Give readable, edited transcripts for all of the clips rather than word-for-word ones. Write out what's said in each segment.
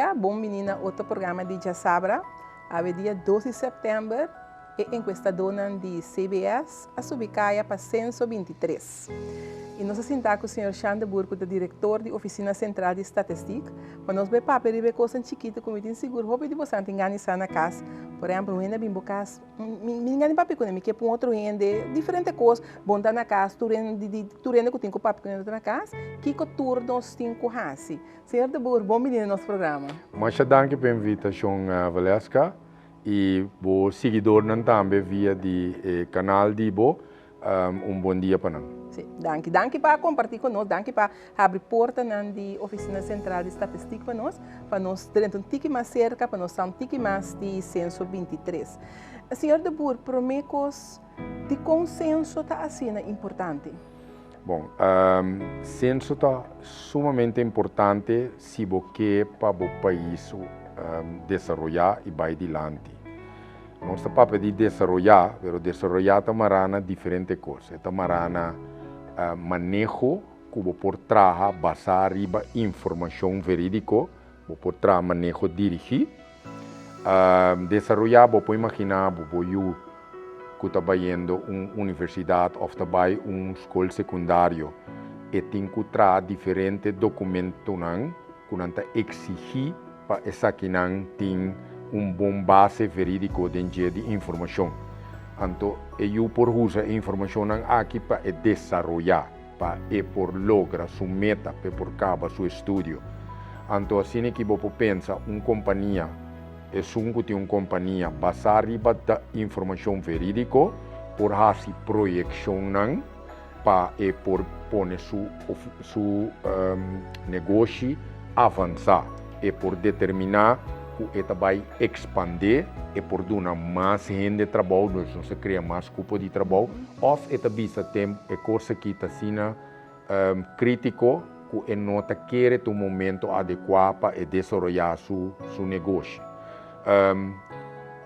dia, bom menina, outro programa de Jassabra, a dia 12 de setembro, e enquestadora de CBS, a Subicaia para Censo 23. E nós sentamos com o senhor Xande Burgo, o diretor da Oficina Central de Estatística, para nós ver papel e ver coisas chiquitas, como eu seguro, roupa de você organizar na casa. Por exemplo, ainda bem bocas, ninguém papel com ele, que é para um outro rende, diferente coisas, bom tá na casa, tu rende que tem com papel na casa, que o tour nós tem com Hassi. Senhor de Burgo, bom menino no nosso programa. Muito obrigado pela invitação, Valesca, e o seguidor também via do canal de Ibo, bom dia para nós. Danke para compartilhar conosco, danke para abrir porta na Oficina Central de Estatística para nós termos um tique mais cerca, para nós ter um tique mais de censo 23. Senhor de Burgo, promecos de consenso está assim importante? Bom, censo está sumamente importante se você para o país desenvolver e vai adiante. Nosso papel de desenvolver, mas desenvolver está diferente coisas. Está manejo como por trás basar riba informação verídico, por trás manejo dirigir. Desenvolver, você pode imaginar, você está indo uma universidade ou está uma escola secundária e tem que trazer diferentes documentos que não exigir para essa que não tem bom base verídico de informação. Então, eu por usar a informação aqui para desenvolver, para por lograr sua meta, para por acabar seu estudo. Então, assim que você pensa, uma companhia, é que tem uma companhia baseada da informação verídica, por fazer projeção para por pôr seu negócio avançar e por determinar que ele vai expandir e por dar mais gente de trabalho, não se cria mais cupo de trabalho, ou ele visa tempo é coisa que está sendo crítico, que ele não quer o momento adequado para desenvolver seu negócio.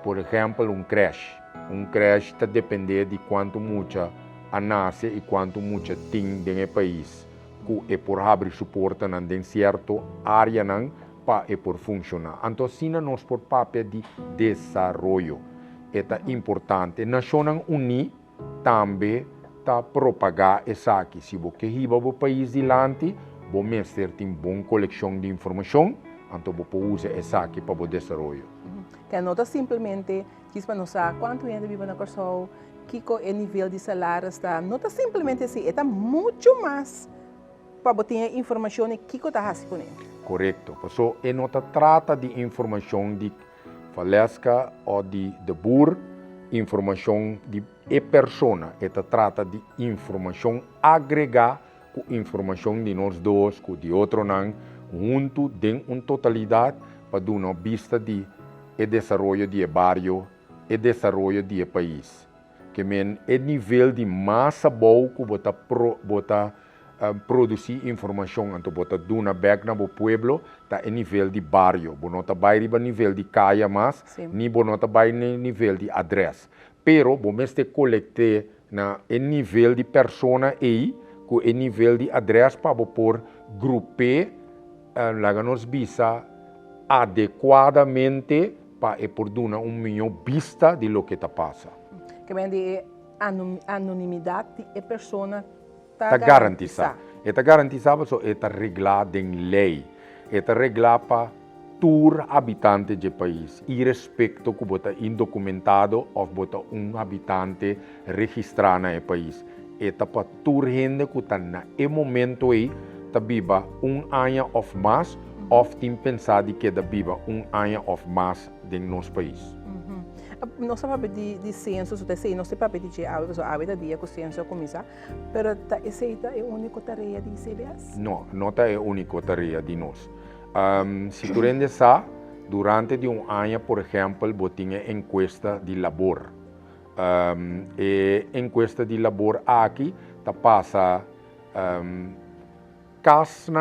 Por exemplo, um creche. Um creche está depende de quanto muita a nasce e quanto muita tem no país, que é por abrir suporte em certa área para por funcionar. Então, assim, nós por papel de desenvolvimento é importante. Nações Unidas também está propagar isso aqui. Se você riba o país adiante, você tem uma boa coleção de informação, então você usa isso aqui para o desenvolvimento. Que não simplesmente quis para nós saber quanto gente vive na Corsol, que o nível de salário está, não está simplesmente assim, está muito mais para ter informação de que está fazendo. Correto. Porque ele não trata de informação de Valesca ou de Burgo, informação de pessoa. Ele trata de informação agregada com informação de nós dois, com de outro não, junto de uma totalidade para dar uma vista de desenvolvimento de bairro e desenvolvimento de país. Que é nível de massa boa que você produzir informação, então você dá uma back no pueblo, está em nível de bairro, você não está a nível de caia mais, nem você não está a nível de adresse. Pero você colete na nível de persona aí, com o nível de adresse para por grupar, lá nos visa adequadamente para por dar uma melhor vista de lo que está passando. Que vem de anonimidade e persona está garantizado. Está garantizado, está reglado em lei. Está reglado para todos os habitantes do país. E respeito que você é indocumentado ou você é habitante registrado no país. Está para toda a gente que está no momento aí, está viva ano ou mais, ou tem pensado que está viva ano ou mais no nosso país. Nosso papel de censo, nosso papel de hábito dia que o censo começa, mas essa é a única tarefa de CBS? Não, não é a única tarefa de nós. Se tu sabe, durante um ano, por exemplo, você tinha encuesta de labor. E encuesta de labor aqui, está passa casos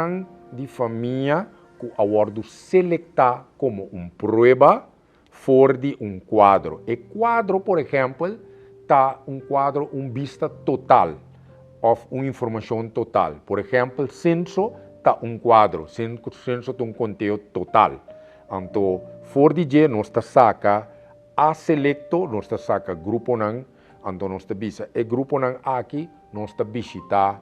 de família que abordo selectar como prova fora de quadro. E quadro, por exemplo, está quadro, vista total, ou uma informação total. Por exemplo, censo está quadro, censo tem conteúdo total. Anto, for DJ, nós saca a selecto, nós saca grupo nang, anto nós bisa. E grupo nang aqui, nós visita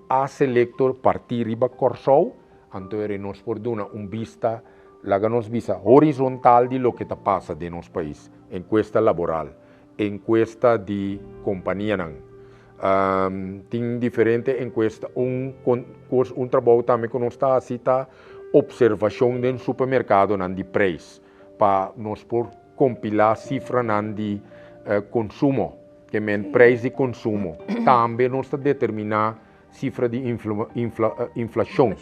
a selector partir riba corsou, anto nós por duna vista, laga nós visa horizontal di lo que ta passa de nos país, en questa laboral, en questa di companhia nang. Ting diferente en questa un trabalho também que nós está cita observação do supermercado nan di preço, para nós por compilar cifra nan di consumo, que men preço de consumo. Também nós está determinar cifra de inflação.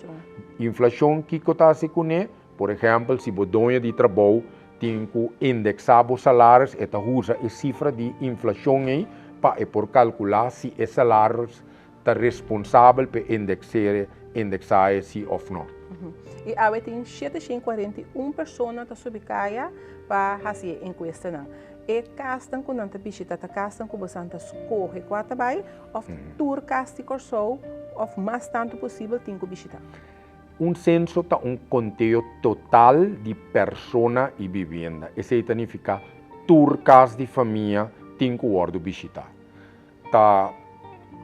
Inflação que está se conhe, por exemplo, se o dono de trabalho tem que indexar os salários, eta usa a cifra de inflação aí para por calcular se os salários está responsável por indexar esse ou não. E agora tem 741 pessoas que subcaia para fazer enquesta não. E castam com nanta bichita, castam com bastante escorre quatro vai, ou tur casti corso, ou mais tanto possível tem com bichita. Censo está conteo total de persona e vivienda. Isso significa tur casa de família tem que ordo bichita. Tá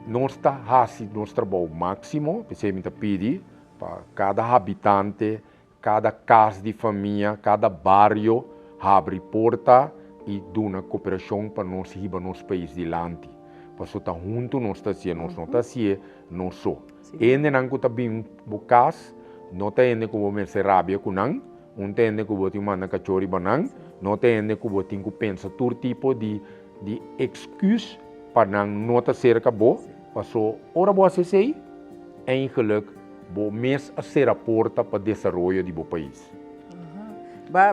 nós está fazendo nosso trabalho máximo, precisamente pedir para cada habitante, cada casa de família, cada bairro abre porta e dá uma cooperação para nós ir para nosso país adiante. Para estar junto nós está assim, nós não está assim, nós só. Ainda não está bem bocas, não tem ainda como mercer rabia com não, não tem ainda como te manda cachorro banang, não tem ainda como tem que pensar todo tipo de excuse para não estar cerca bom. Passou ora boa se sei, eigenlijk bo mes a ser a porta para o desenvolvimento do país.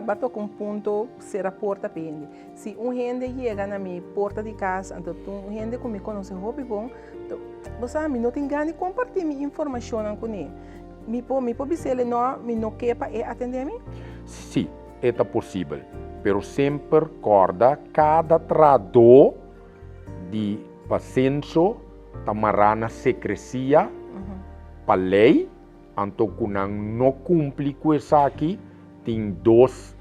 Bato com ponto ser a porta pende. Se gente chega na minha porta de casa, então gente que me conhece hobby bom, você não tem ganho de compartilhar minha informação com ele. Me pode dizer não, me não quer para atender-me? Sim, é possível, pero sempre corda cada trador de paciência tamarana secrecia para lei, então quando não cumpre com isso aqui, tem dois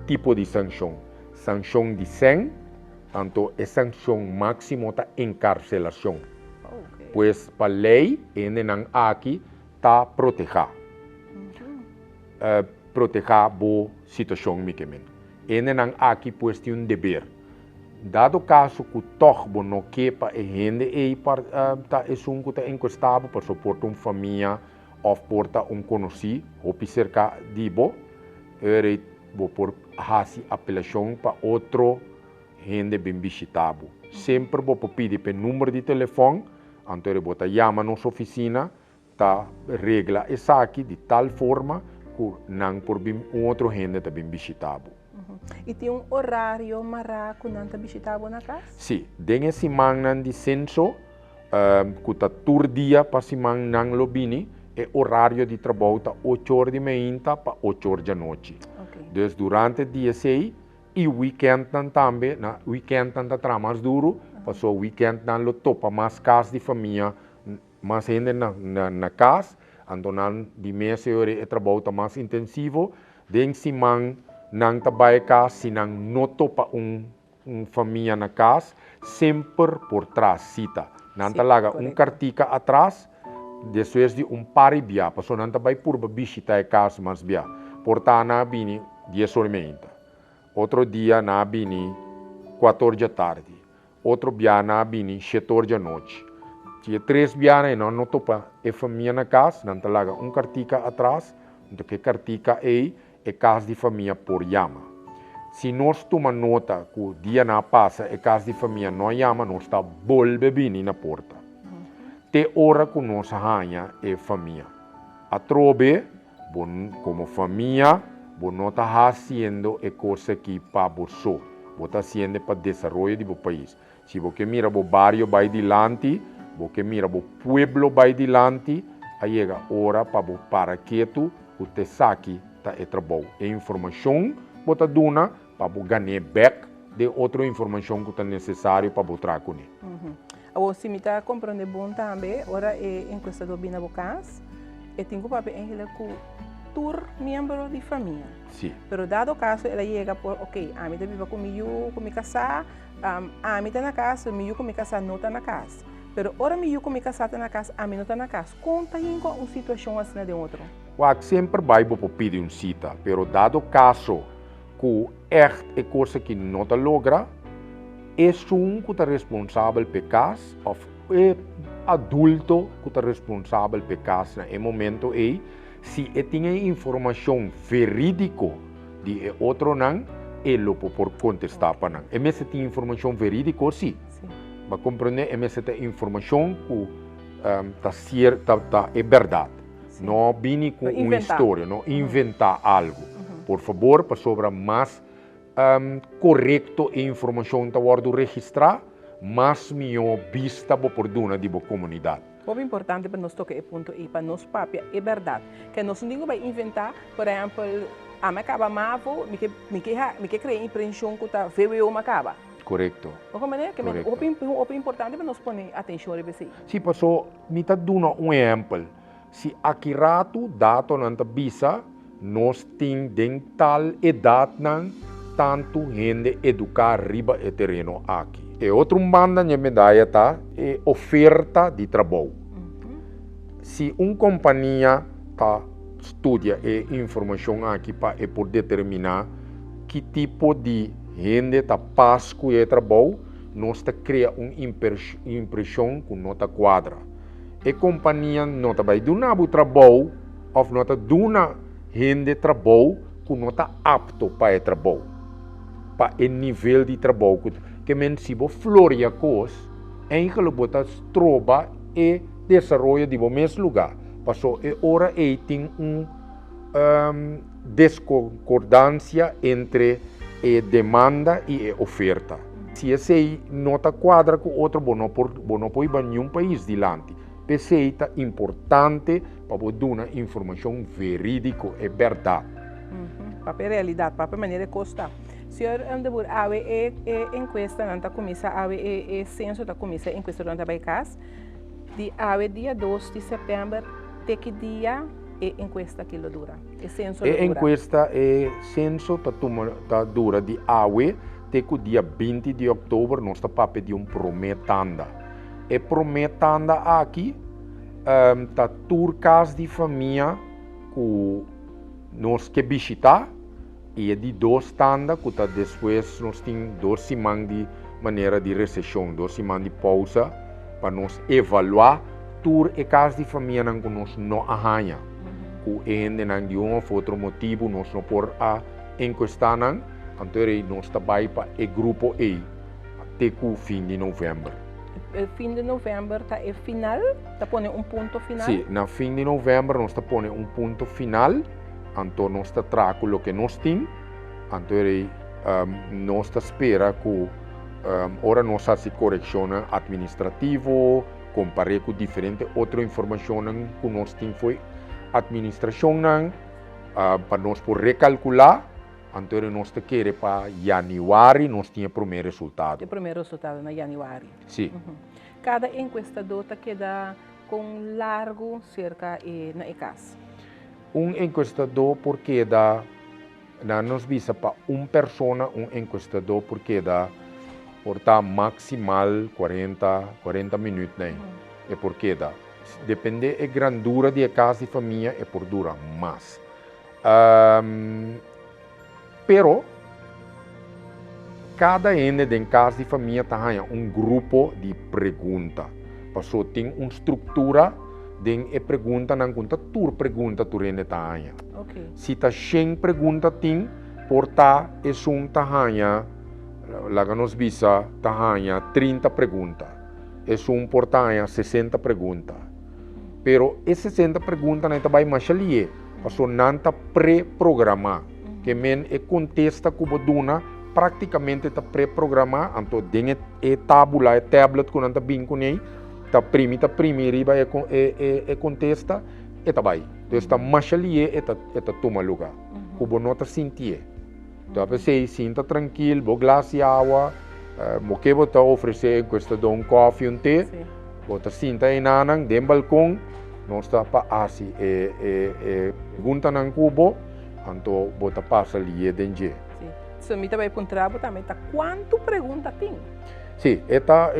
tipos de sanção. Sanção de 100, então a sanção máxima é encarcelação. Pois para lei, ainda aqui está proteger. Proteger a situação miquemen. Ainda aqui pois tem dever. Dado caso que o torbo não quepa e gente e para que está encostado para suportar uma família ou porta conhecido ou cerca de bo, vou por fazer apelação para outro gente bem visitado. Sempre vou pedir o número de telefone, então eu vou chamar nossa oficina, tá regla essa aqui de tal forma que não por outro gente está bem visitado. E tem horário para que não está visitado na casa? Sim, tem semana de censo, que está todo dia para semana não lo bini, e horário de trabalho está 8 horas de manhã para 8 horas da noite. Então, durante o dia 6 e o weekend também, na weekend está mais duro, porque o weekend não topa mais casa de família, mais gente na casa, então de mês o trabalho está mais intensivo, tem semana não trabalha casa, se não topa família na casa, sempre por trás cita. Não laga cartica atrás, depois de paribia, porque não vai por visitar a casa mais bia. Portanto, na bini 10 horas e meia. Outro dia na bini 4 horas da tarde. Outro dia na bini 7 horas da noite. Se 3 dias não topa a família na casa, não laga cartica atrás, então que cartica é casa de família por chama. Se nós tomamos nota que o dia não passa e casa de família não chama, nós está volve bem na porta. Te hora que nós ganha é família. A trobe, como família, não está fazendo a coisa que para você, está fazendo para o desenvolvimento do país. Se você mira o bairro vai adiante, você mira o pueblo vai adiante, aí chega a hora para quieto, você saque é trabalho. É informação que você dá para ganhar back de outra informação que é necessária para você trazer com ele. Se me está compreendendo bom também, agora é em questão do bina bocas, eu tenho papel em que tur miembro de familia. Sí. Pero dado caso, ela llega por, ok, a mí te vivo conmigo, con mi casa, a mí está na casa, mi com mi casa não está na casa. Pero ora mi com mi casa está na casa, a mí não está na casa. Conta aí com uma situação assim de outro. Wat sempre vai para pedir uma cita, pero dado caso que echt é coisa que não te logra, é um que está responsável pelo caso, ou é adulto que está responsável pelo caso no momento aí, se tem informação verídica de outro não, ele pode contestar para não. E se tem informação verídica, sim. Para compreender, se tem informação que é verdade. Sim. Não vem com uma história, não inventar algo. Por favor, para sobre mais correto a informação que está registrada, mais melhor vista por dona da comunidade. O importante para nós tocar é ponto e para nós papia é verdade. Que nós não vai inventar, por exemplo, a macaba mavo, me que criar impressão que está veio macaba. Correto. O importante para nós pôr atenção a isso. Sim, passou, me está dando um exemplo. Se aqui rato dato não está visa, nós temos de tal idade não tanto gente educar riba e terreno aqui. E outra banda de medalha tá é oferta de trabalho. Se uma companhia tá estudia e informação aqui para poder determinar que tipo de gente tá passa com o trabalho, nós tá cria uma impressão que não tá quadra. E companhia não tá vai dar o trabalho ou não tá dando gente trabalho que não tá apto para o trabalho, para o nível de trabalho que mensibo floria cos, em que bota troba e desenvolve de mesmo lugar. Passou e ora e tem discordância entre a demanda e a oferta. Se esse não está quadra com outro, não pode ir para nenhum país dilante. Esse é importante para dar informação verídica e verdade. Para a realidade, para a maneira de costar. Senhor Andebur, a enquesta não está começando, a censo está começando a enquesta não está bem casa. Dia 2 de setembro, até que dia é enquesta que dura? É censo dura? Enquesta é censo tá dura de até que o dia 20 de outubro nós está para pedir prometanda. E prometanda aqui tá tur casa de família que nós que visitar. E de 2 tandas, que depois nós temos 2 semanas de maneira de recessão, 2 semanas de pausa, para nós avaliar tour e casa de família que nós não arranha. Que ainda não de um ou outro motivo nós não por a enquestar, então nós trabalhamos para o grupo E até o fim de novembro. O fim de novembro está é final? Está pondo ponto final? Sim, no fim de novembro nós está pondo ponto final. Então, nós trazemos o que nós temos, então, nós esperamos que agora nós fazemos correção administrativa, comparar com diferentes outras informações que nós temos foi administração, para nós poder recalcular, então nós queremos para janeiro, nós temos o primeiro resultado. O primeiro resultado em janeiro? Sim. Cada enquestador queda com largo cerca na casa. Enquestador porque dá nos visa para uma pessoa, enquestador porque dá por maximal 40 minutos, né? É porque dá. Depende da grandura da casa de família, é por dura mais. Pero cada ende da casa de família tem grupo de perguntas. Passou tem uma estrutura den e pergunta não conta tur pergunta turene tahanha. Okay. Se ta 100 pergunta ting porta e sum tahanha laga nos visa tahanha 30 pergunta. E sum porta 60 pergunta. Pero e 60 pergunta não vai mais ali. Passo não ta pré-programa. Que men e contesta como duna praticamente ta pré-programa anto den e tabula e tablet com anta bem com ei. Ta primeira e contesta e tá vai. Então está mais ali e tá toma lugar. Como não tá sentir. Então você sinta tranquilo, bo glass de água, mo que você oferecer custa um coffee um té. Você sinta aí nanang dem balcão, nós está para assim pergunta nan cubo, anto bota passa ali dengue. Sim. Se me também pontrabo também tá quanto pergunta tem? Sim, esta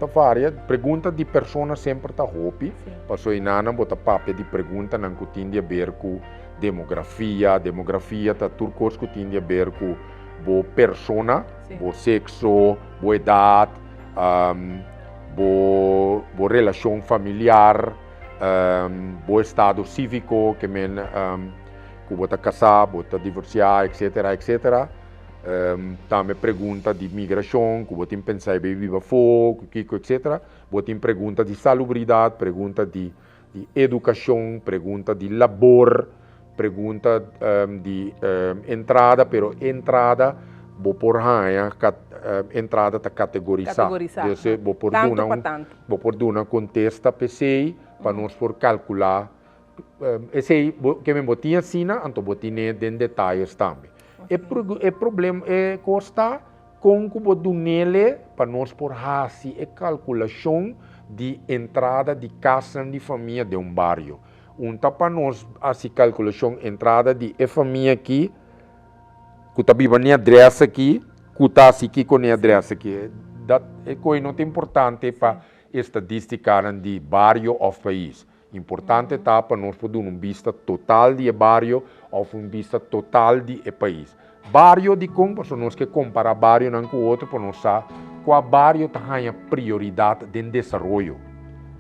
varia pergunta de persona sempre tá hopi. Passou inana bota papel de pergunta nan que tem a ver com demografia tá tudo coisa que tem a ver com bo persona, bo sexo, bo idade, bo relação familiar, bo estado cívico, que men que bota casar, bota divorciar, etc. Também pergunta de migração, que você pensa em viver fogo, etc. Você pergunta de salubridade, pergunta de educação, pergunta de labor, pergunta de entrada, pero entrada vou por entrada está categorizada. Vou por uma contesta PCI para nós por calcular. Esse aí que me botinha assim, então botinha em detalhes também. É problema é custa com que bodo nele para nós por assim é calculação de entrada de casa de família de um bairro. Para nós assim calculação entrada de família aqui, que está vivendo na adressa aqui, que está aqui com a adressa aqui. É coisa não importante para estatística de bairro ou país. Importante está para nós poder vista total de bairro ou vista total de país. Bairro de como para nós que comparar bairro com o outro para nós saber qual bairro tem prioridade de desenvolvimento.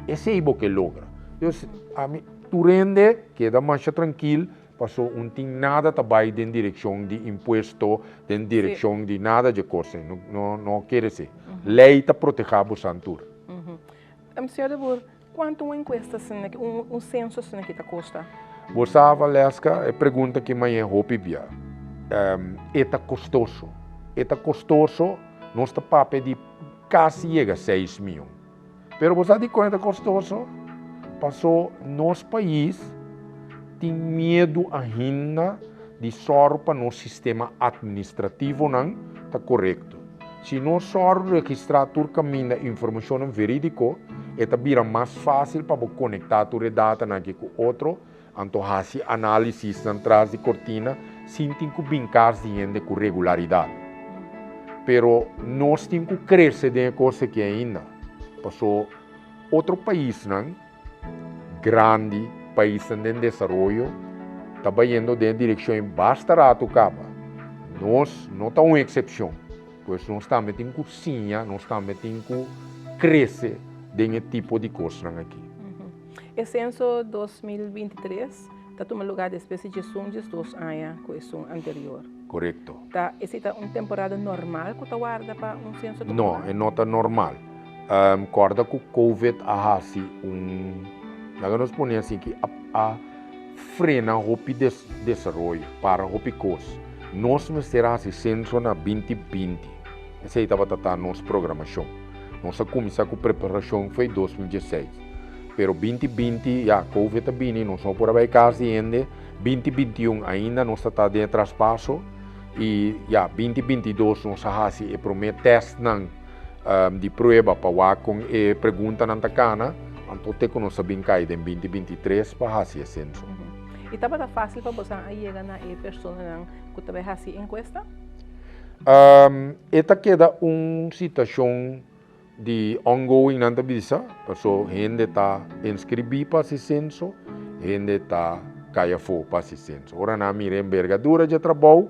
Esse é o que logra. Então, a mim, tu rende, queda mais tranquilo, passou não tem nada também em direção de imposto, em direção de nada de coisa. Não quer dizer. Lei está protegendo o santur. Senhor Debor, quanto uma encuesta, um censo que está custa? Você avaliasca é pergunta que mais é hopibia. É custoso. É custoso, nós está papo de quase chega a 6 mil. Pero você de quanto é custoso? Passou nosso país tem medo ainda de só para nosso sistema administrativo não está correto. Se nós só registrar todo caminho de informação verídica, vira mais fácil para conectar toda a data com o outro, então fazer análise atrás de cortina, sem ter que brincar de com regularidade. Pero nós temos que crescer de coisa que ainda passou outro país, não? Grande país em desenvolvimento, está indo em direção bastante capa. Nós não estamos uma exceção, pois nós também temos que cozinhar, nós também temos que crescer desse tipo de coisa aqui. O censo 2023 está tomando lugar de espécie de sundes 2 anos com o anterior. Correto. Essa é uma temporada normal que está guarda para um censo? Não, é nota normal. Corda que o COVID nós ponemos assim que a frena o desenvolvimento para o coisa. Nós será esse censo na 2020. Essa estava a nossa programação. Nossa começar com preparação foi 2016. Pero 2020 já COVID está vindo, nós não por aí casa ainda. 2021 ainda nós está de traspasso e já 2022 nós faz o primeiro teste de prova para com pergunta na cana. Então te que nós sabemos que em 2023 para fazer censo. E estava fácil para você chegar na pessoa que também faz encuesta? Esta queda uma situação de ongoing na visa, porque a gente está inscrito para esse censo, a gente está caia fo para esse censo. Ora na mira envergadura de trabalho,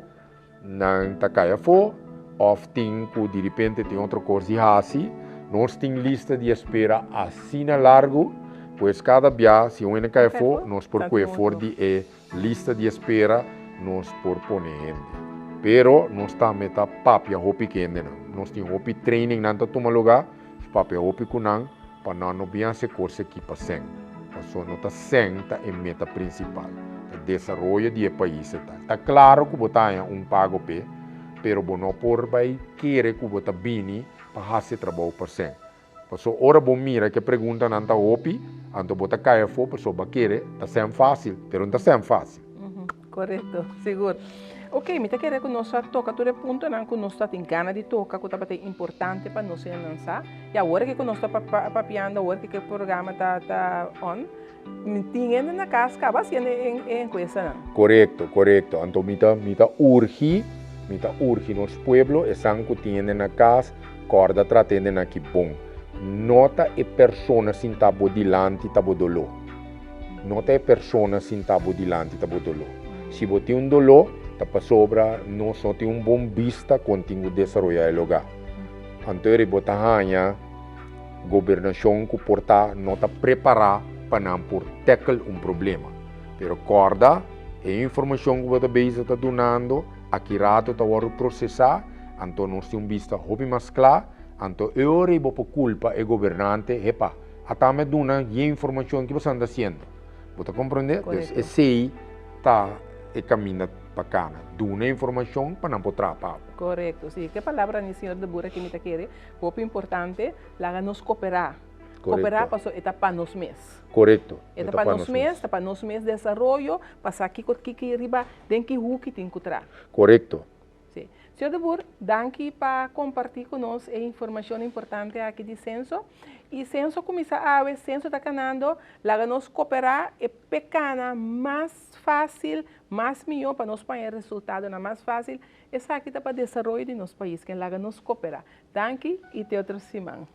não está caia fo, ou tem que de repente tem outra coisa de assim, nós temos lista de espera assim largo, pois cada dia se um caia fo, nós por que for de lista de espera, nós por poner. Pero nós também está papia hopi pequeno, nós temos hopi training nanta toma lugar, papia hopi kunang, para não bem se coisa aqui para sem. Passou nota senta em meta principal, o desenvolvimento de país está claro que botar pago p, pero não por vai querer que botar bini para fazer trabalho para sem. Passou ora bom mira que pergunta nanta hopi, anto botar caia fo, passou vai querer, está sem fácil, pero não está sem fácil. Correto, seguro. Ok, me quer que nós toca todo ponto, não que nós tem gana de tocar, que é importante para nós lançar. E agora que nós está papiando, agora que o programa está on, tinha na casa, acaba sendo em coisa. Correcto. Então, mita urge nos pueblos, estão que tienen na casa, corda tratando na que bom. Nota e persona sin tabo dilante tabo dolor. Nota e persona sin tabo dilante tabo dolor. Se você tem dolor, tapa sobra, não só tem bom vista quando desenvolver o lugar. Então, você hanya governação que porta não está preparada para não por tackle problema. Pero corda e informação que você está donando, aqui rato está a processar, então nós temos vista hobby mais claro, então eu rebo por culpa e governante, epa, até me dona a informação que você está fazendo. Você compreende? Então, esse está e caminha para cá, dona informação para não poder papo. Correto, sim. Que palavra ni senhor de Bura que me te quer? Pouco importante, lá nos cooperar. Cooperar para etapa nos mês. Correto. Etapa nos mês desenvolvimento, passar aqui que riba, tem que que tem que entrar. Correto. Sim. Senhor de Bura, danke para compartilhar conosco a informação importante aqui de censo. E censo começa a ver, censo está canando, lá nos cooperar é pequena, mais fácil, mais melhor para nós ter resultado, mais fácil. Essa aqui está para o desenvolvimento de nosso país, que lá nos cooperar. Danke e até outra semana.